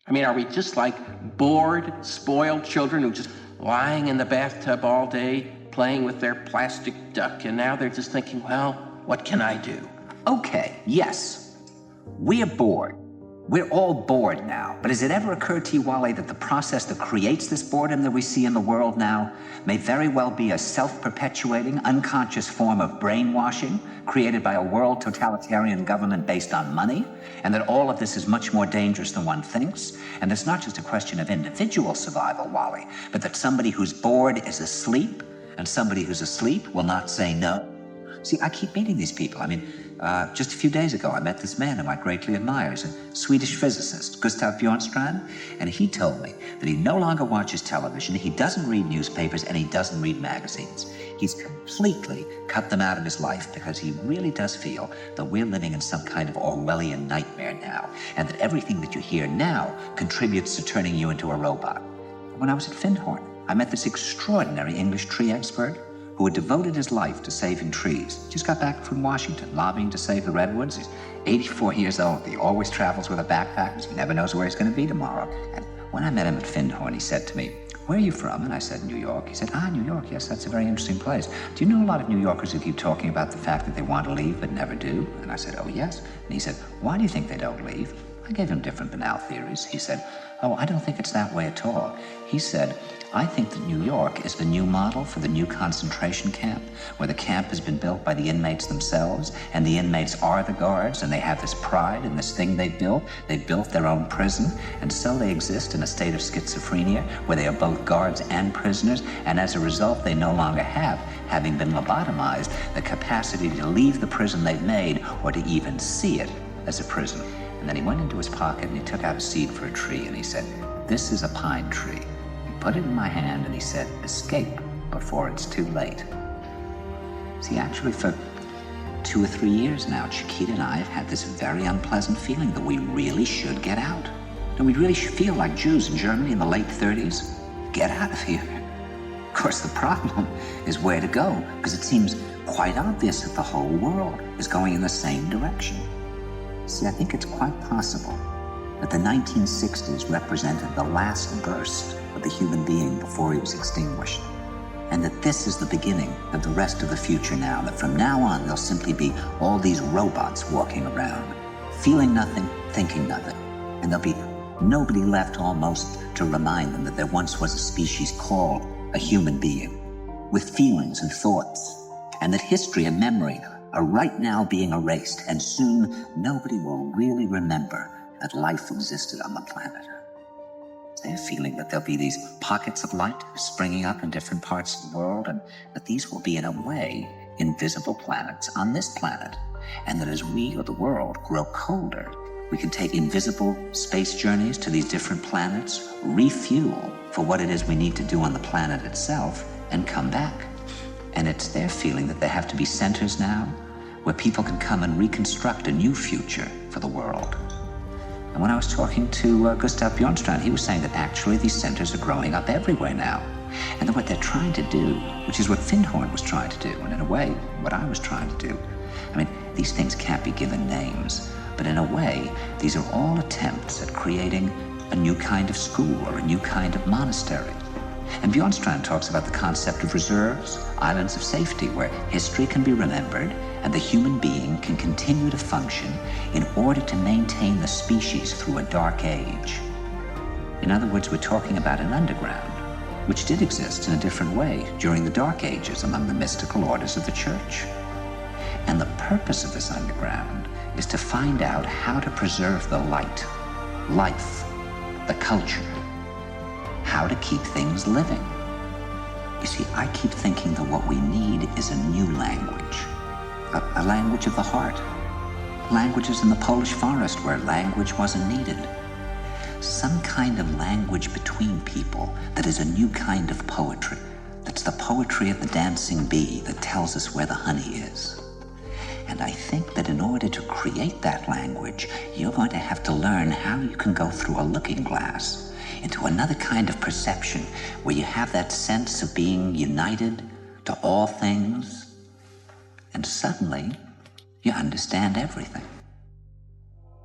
I mean, are we just like bored, spoiled children who just lying in the bathtub all day, playing with their plastic duck, and now they're just thinking, well, what can I do? Okay, yes, we are bored. We're all bored now. But has it ever occurred to you, Wally, that the process that creates this boredom that we see in the world now may very well be a self-perpetuating, unconscious form of brainwashing created by a world totalitarian government based on money, and that all of this is much more dangerous than one thinks, and it's not just a question of individual survival, Wally, but that somebody who's bored is asleep, and somebody who's asleep will not say no? See, I keep meeting these people. I mean, just a few days ago, I met this man whom I greatly admire. He's a Swedish physicist, Gustav Bjornstrand, and he told me that he no longer watches television, he doesn't read newspapers, and he doesn't read magazines. He's completely cut them out of his life because he really does feel that we're living in some kind of Orwellian nightmare now, and that everything that you hear now contributes to turning you into a robot. When I was at Findhorn, I met this extraordinary English tree expert who had devoted his life to saving trees. Just got back from Washington, lobbying to save the redwoods. He's 84 years old. He always travels with a backpack because he never knows where he's going to be tomorrow. And when I met him at Findhorn, he said to me, "Where are you from?" And I said, "New York." He said, "New York, yes, that's a very interesting place. Do you know a lot of New Yorkers who keep talking about the fact that they want to leave but never do?" And I said, "Oh, yes." And he said, "Why do you think they don't leave?" I gave him different banal theories. He said, "Oh, I don't think it's that way at all." He said, "I think that New York is the new model for the new concentration camp, where the camp has been built by the inmates themselves, and the inmates are the guards, and they have this pride in this thing they've built. They've built their own prison, and so they exist in a state of schizophrenia, where they are both guards and prisoners, and as a result, they no longer have, having been lobotomized, the capacity to leave the prison they've made, or to even see it as a prison." And then he went into his pocket and he took out a seed for a tree, and he said, "This is a pine tree." Put it in my hand, and he said, "Escape before it's too late." See, actually, for 2 or 3 years now, Chiquita and I have had this very unpleasant feeling that we really should get out. That we really should feel like Jews in Germany in the late 30s. Get out of here. Of course, the problem is where to go, because it seems quite obvious that the whole world is going in the same direction. See, I think it's quite possible that the 1960s represented the last burst of the human being before he was extinguished, and that this is the beginning of the rest of the future now, that from now on there'll simply be all these robots walking around, feeling nothing, thinking nothing, and there'll be nobody left almost to remind them that there once was a species called a human being, with feelings and thoughts, and that history and memory are right now being erased, and soon nobody will really remember that life existed on the planet. They're feeling that there'll be these pockets of light springing up in different parts of the world, and that these will be, in a way, invisible planets on this planet, and that as we or the world grow colder, we can take invisible space journeys to these different planets, refuel for what it is we need to do on the planet itself, and come back. And it's their feeling that there have to be centers now where people can come and reconstruct a new future for the world. And when I was talking to Gustav Bjornstrand, he was saying that actually these centers are growing up everywhere now. And that what they're trying to do, which is what Findhorn was trying to do, and in a way, what I was trying to do. I mean, these things can't be given names, but in a way, these are all attempts at creating a new kind of school or a new kind of monastery. And Bjornstrand talks about the concept of reserves, islands of safety, where history can be remembered and the human being can continue to function in order to maintain the species through a dark age. In other words, we're talking about an underground, which did exist in a different way during the Dark Ages among the mystical orders of the Church. And the purpose of this underground is to find out how to preserve the light, life, the culture, how to keep things living. You see, I keep thinking that what we need is a new language, a language of the heart. Languages in the Polish forest where language wasn't needed. Some kind of language between people that is a new kind of poetry. That's the poetry of the dancing bee that tells us where the honey is. And I think that in order to create that language, you're going to have to learn how you can go through a looking glass into another kind of perception where you have that sense of being united to all things, and suddenly you understand everything.